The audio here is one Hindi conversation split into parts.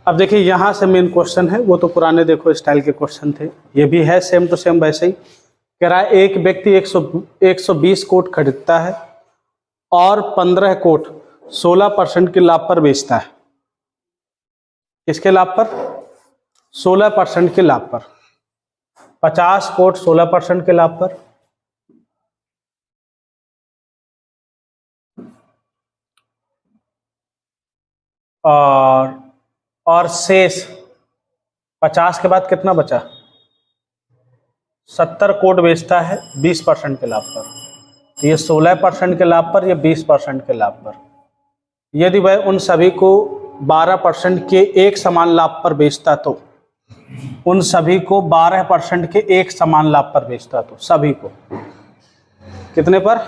अब देखिए यहाँ से मेन क्वेश्चन है, वो तो पुराने देखो स्टाइल के क्वेश्चन थे, ये भी है सेम टू सेम वैसे ही। कह रहा है एक व्यक्ति 120 कोट खरीदता है और 15 कोट 16% के लाभ पर बेचता है। किसके लाभ पर? 16% के लाभ पर। 50 कोट 16% के लाभ पर, और शेष 50 के बाद कितना बचा? 70 कोट बेचता है 20% के लाभ पर। तो ये 16% के लाभ पर, ये 20% के लाभ पर। यदि वह उन सभी को 12% के एक समान लाभ पर बेचता तो, उन सभी को 12% के एक समान लाभ पर बेचता तो, सभी को कितने पर?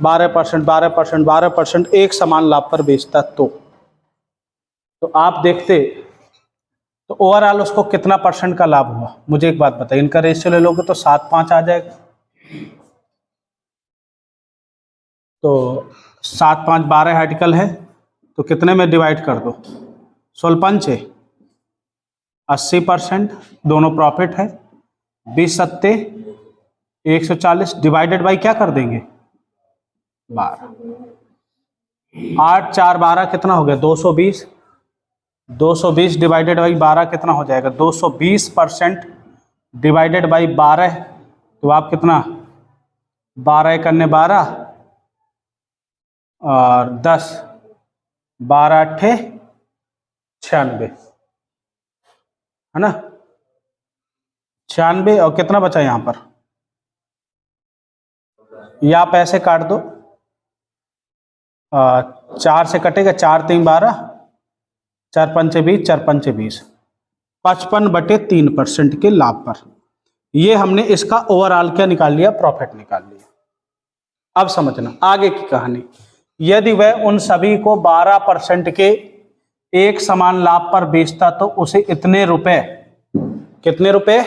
12%, 12%, 12% एक समान लाभ पर बेचता तो आप देखते तो ओवरऑल उसको कितना परसेंट का लाभ हुआ? मुझे एक बात बताइए, इनका रेशियो ले लोगे तो 7-5 आ जाएगा। तो 7-5 12 आर्टिकल है तो कितने में डिवाइड कर दो? 16 80%, दोनों प्रॉफिट है। 20 सत्ते 140 डिवाइडेड बाई क्या कर देंगे? 12। 8 4 12 कितना हो गया? 220। 220 डिवाइडेड बाई 12 कितना हो जाएगा? 220% डिवाइडेड बाई 12, तो आप कितना? 12 करने 12 और 10, 12 8 96 है ना? 96 और कितना बचा यहां पर? या आप ऐसे काट दो, 4 से कटेगा, 4 3 12, 4 5 20, 4 5 20, 55/3% के लाभ पर। ये हमने इसका ओवरऑल क्या निकाल लिया? प्रॉफिट निकाल लिया। अब समझना आगे की कहानी। यदि वह उन सभी को 12% के एक समान लाभ पर बेचता तो उसे इतने रुपए, कितने रुपए?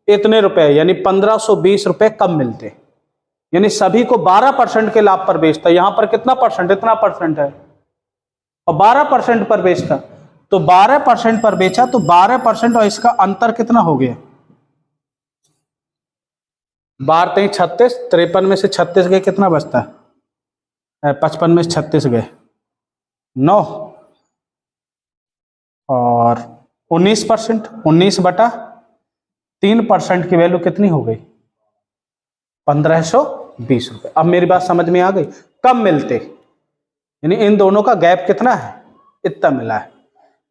इतने रुपए, यानी 1520 रुपए कम मिलते। यानी सभी को 12% के लाभ पर बेचता, यहां पर कितना परसेंट? इतना परसेंट है, और 12% पर बेचता, तो 12% पर बेचा तो 12% और इसका अंतर कितना हो गया? 12 3 36, 53 में से 36 गए, कितना बचता है? 55 में से 36 गए 9, और 19%, 19/3% की वैल्यू कितनी हो गई? 1520 रुपए। अब मेरी बात समझ में आ गई? कम मिलते, यानी इन दोनों का गैप कितना है? इतना मिला है।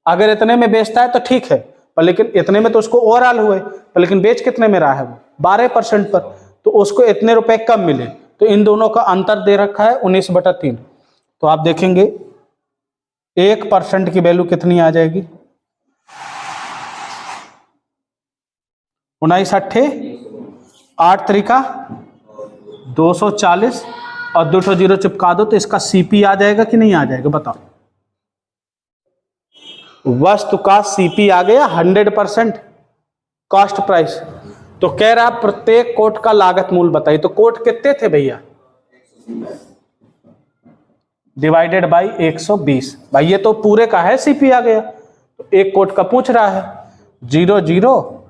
अगर इतने में बेचता है तो ठीक है, पर लेकिन इतने में तो उसको ओवरऑल हुए, पर लेकिन बेच कितने में रहा है? वो 12% पर, तो उसको इतने रुपए कम मिले, तो इन दोनों का अंतर दे रखा है 19/3। तो आप देखेंगे 1% की वैल्यू कितनी आ जाएगी? 19 8 8 3 240 और 2 0 चिपका दो, तो इसका सीपी आ जाएगा कि नहीं आ जाएगा? बताओ। वस्तु का सीपी आ गया 100% कॉस्ट प्राइस। तो कह रहा प्रत्येक कोट का लागत मूल्य बताइए। तो कोट कितने थे भैया? Divided by 120। भाई ये तो पूरे का है, सीपी आ गया। तो एक कोट का पूछ रहा है, 0 0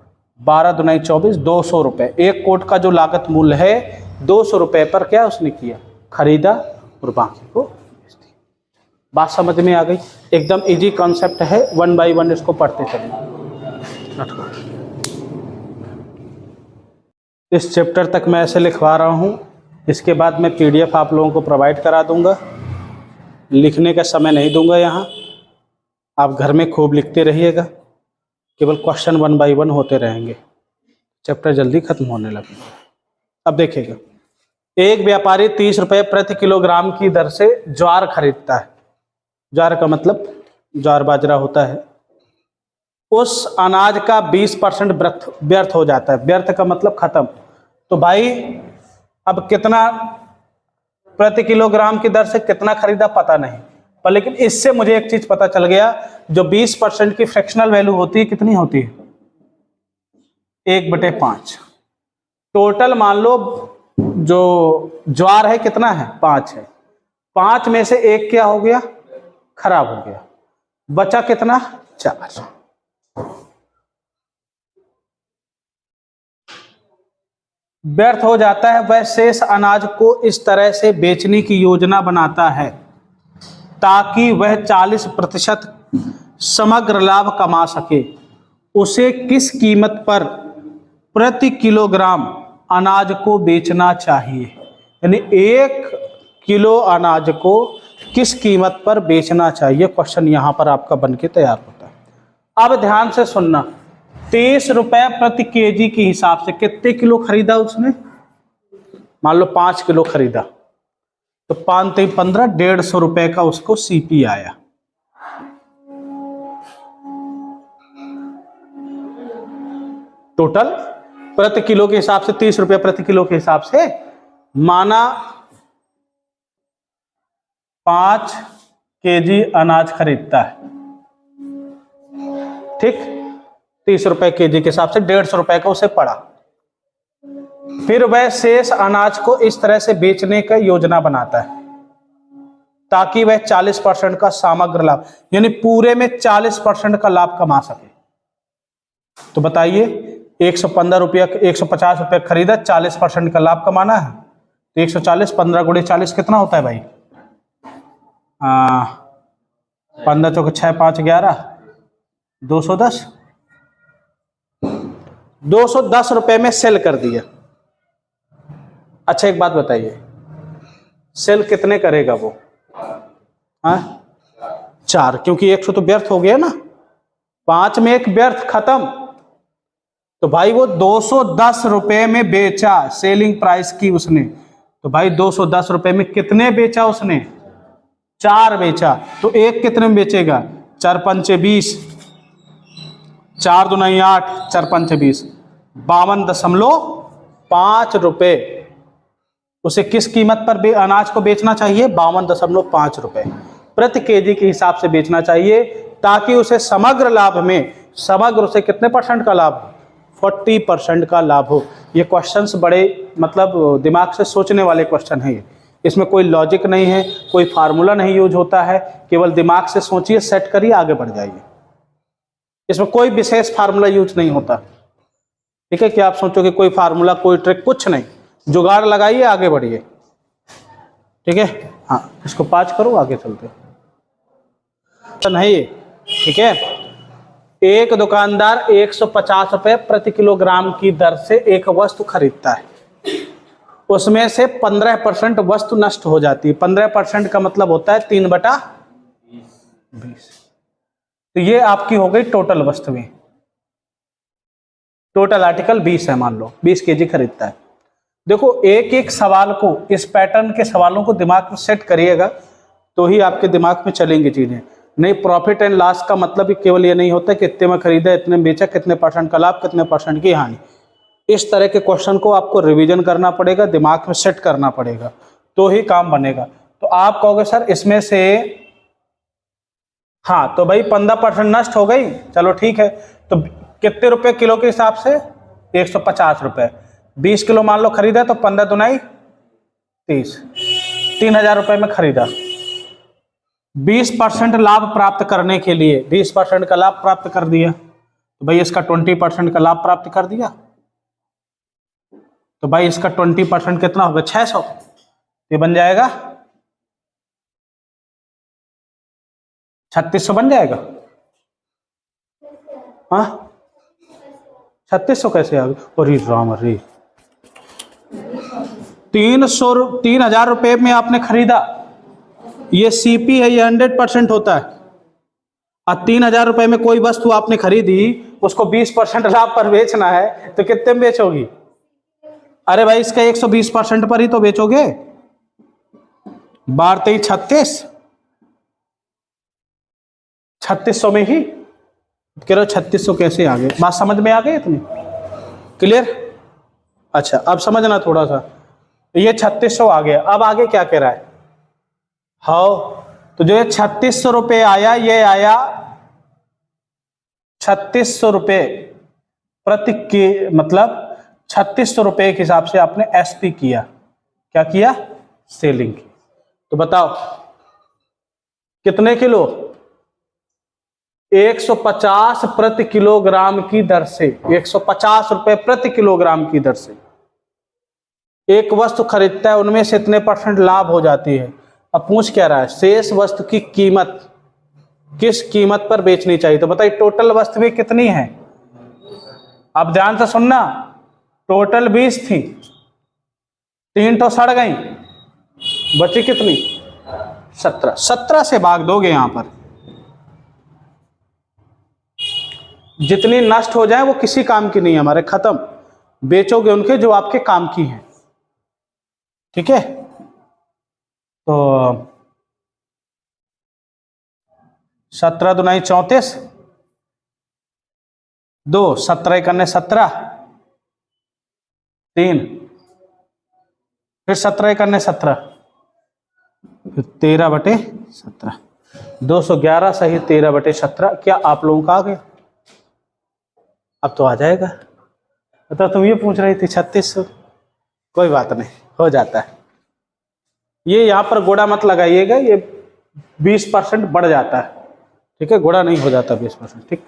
12 दूनी 24, 200 रुपए। एक कोट का जो लागत मूल्य है 200 रुपए पर क्या उसने किया? खरीदा और बाकी को बेच दिया। बात समझ में आ गई? एकदम इजी कॉन्सेप्ट है, 1 बाई 1 इसको पढ़ते चलिए। इस चैप्टर तक मैं ऐसे लिखवा रहा हूँ, इसके बाद मैं PDF आप लोगों को प्रोवाइड करा दूंगा। लिखने का समय नहीं दूंगा यहाँ, आप घर में खूब लिखते रहिएगा, केवल क्वेश्चन 1 बाई 1 होते रहेंगे, चैप्टर जल्दी खत्म होने लगेगा। अब देखिएगा, एक व्यापारी 30 रुपये प्रति किलोग्राम की दर से ज्वार खरीदता है। ज्वार का मतलब ज्वार बाजरा होता है। उस अनाज का 20% व्यर्थ हो जाता है। व्यर्थ का मतलब खत्म। तो भाई अब कितना प्रति किलोग्राम की दर से कितना खरीदा पता नहीं, पर लेकिन इससे मुझे एक चीज पता चल गया, जो 20% की फ्रैक्शनल वैल्यू होती है कितनी होती है? 1/5। टोटल मान लो जो ज्वार है कितना है? 5 है। 5 में से 1 क्या हो गया? खराब हो गया। बचा कितना 4। व्यर्थ हो जाता है वह शेष अनाज को इस तरह से बेचने की योजना बनाता है ताकि वह 40% समग्र लाभ कमा सके। उसे किस कीमत पर प्रति किलोग्राम अनाज को बेचना चाहिए? यानी 1 किलो अनाज को किस कीमत पर बेचना चाहिए, क्वेश्चन यहां पर आपका बन के तैयार होता है। अब ध्यान से सुनना, 30 रुपए प्रति केजी के हिसाब से कितने किलो खरीदा उसने? मान लो 5 किलो खरीदा, तो 5 3 15, 150 रुपए का उसको सीपी आया। टोटल प्रति किलो के हिसाब से 30 रुपए प्रति किलो के हिसाब से, माना 5 केजी अनाज खरीदता है, ठीक, 30 रुपए केजी के हिसाब से 150 रुपए का उसे पड़ा। फिर वह शेष अनाज को इस तरह से बेचने का योजना बनाता है ताकि वह 40% का समग्र लाभ, यानी पूरे में 40% का लाभ कमा सके। तो बताइए, 115 रुपया 150 रुपये खरीदा, 40% का लाभ कमाना है, तो 140 15 गुणे 40 कितना होता है भाई? 15 चौके 6 5 11, 210। 210 रुपए में सेल कर दिया। अच्छा एक बात बताइए, सेल कितने करेगा वो? 4, क्योंकि 100 तो व्यर्थ हो गया ना, 5 में 1 व्यर्थ खत्म। तो भाई वो 210 रुपए में बेचा, सेलिंग प्राइस की उसने। तो भाई 210 रुपए में कितने बेचा उसने? 4 बेचा। तो 1 कितने में बेचेगा? 4 पंचे 20, 4 दूनी 8, 4 पंचे 20, 52.5 रुपए उसे किस कीमत पर अनाज को बेचना चाहिए? 52.5 रुपए प्रति केजी के हिसाब से बेचना चाहिए ताकि उसे समग्र लाभ में, समग्र उसे कितने % का लाभ हो? 40% का लाभ हो। ये क्वेश्चंस बड़े मतलब दिमाग से सोचने वाले क्वेश्चन हैं। इसमें कोई लॉजिक नहीं है, कोई फार्मूला नहीं यूज होता है, केवल दिमाग से सोचिए, सेट करिए, आगे बढ़ जाइए। इसमें कोई विशेष फार्मूला यूज नहीं होता, ठीक है? कि आप सोचोगे कोई फार्मूला, कोई ट्रिक, कुछ नहीं, जुगाड़ लगाइए, आगे बढ़िए, ठीक है? हाँ, इसको 5 करो, आगे चलते नहीं, ठीक है? एक दुकानदार 150 रुपए प्रति किलोग्राम की दर से एक वस्तु खरीदता है, उसमें से 15% वस्तु नष्ट हो जाती है। 15% का मतलब होता है 3/20। तो ये आपकी हो गई टोटल वस्तुएं। टोटल आर्टिकल 20 है, मान लो 20 केजी खरीदता है। देखो, एक एक सवाल को, इस पैटर्न के सवालों को दिमाग में सेट करिएगा तो ही आपके दिमाग में चलेंगी चीजें। नहीं, प्रॉफिट एंड लॉस का मतलब केवल ये नहीं होता कि इतने में खरीदा, इतने में बेचा, कितने % का लाभ, कितने % की हानि। इस तरह के क्वेश्चन को आपको रिवीजन करना पड़ेगा, दिमाग में सेट करना पड़ेगा, तो ही काम बनेगा। तो आप कहोगे सर इसमें से, हाँ तो भाई 15% नष्ट हो गई, चलो ठीक है, तो कितने रुपए किलो के हिसाब से? 150 रुपए। 20 किलो मान लो खरीदा, तो 15 दूनी 30, 3000 रुपए में खरीदा। 20% लाभ प्राप्त करने के लिए 20% का लाभ प्राप्त कर दिया, तो भाई इसका 20% का लाभ प्राप्त कर दिया, तो भाई इसका 20% कितना होगा? 600। ये बन जाएगा 3600 बन जाएगा। हाँ, 3600 कैसे आ गया? अरे राम, अरे 3000 रुपए में आपने खरीदा, ये सीपी है, ये 100% होता है। और 3000 रुपए में कोई वस्तु आपने खरीदी, उसको 20% लाभ पर बेचना है, तो कितने में बेचोगी? अरे भाई इसका 120% पर ही तो बेचोगे। 12 3 36, 3600 में ही कह रहे हो। 3600 कैसे आ गए? बात समझ में आ गई इतनी क्लियर? अच्छा, अब समझना थोड़ा सा। ये 3600 आ गया, अब आगे क्या कह रहा है? हाँ, तो जो ये 3600 रुपये आया, ये आया 3600 रुपये प्रति के, मतलब 3600 रुपये के हिसाब से आपने एसपी किया। क्या किया? सेलिंग की। तो बताओ कितने किलो? 150 प्रति किलोग्राम की दर से, 150 रुपए प्रति किलोग्राम की दर से एक वस्तु खरीदता है, उनमें से इतने % लाभ हो जाती है। अब पूछ क्या रहा है, शेष वस्तु की कीमत किस कीमत पर बेचनी चाहिए। तो बताइए टोटल वस्तुएं कितनी है। अब ध्यान से सुनना, टोटल 20 थी, 3 तो सड़ गई, बची कितनी 17। 17 से भाग दोगे, यहां पर जितनी नष्ट हो जाए वो किसी काम की नहीं है हमारे, खत्म, बेचोगे उनके जो आपके काम की हैं। ठीक है, तो 17 दुनाई 34, 2 17 करने 17, 3 फिर 17 करने 17, फिर 13/17, 211 सही 13/17। क्या आप लोगों का आ गया? अब तो आ जाएगा। तो तुम ये पूछ रही थी 3600, कोई बात नहीं, हो जाता है। ये यहां पर गोड़ा मत लगाइएगा, ये 20% बढ़ जाता है। ठीक है, गोड़ा नहीं हो जाता 20%। ठीक।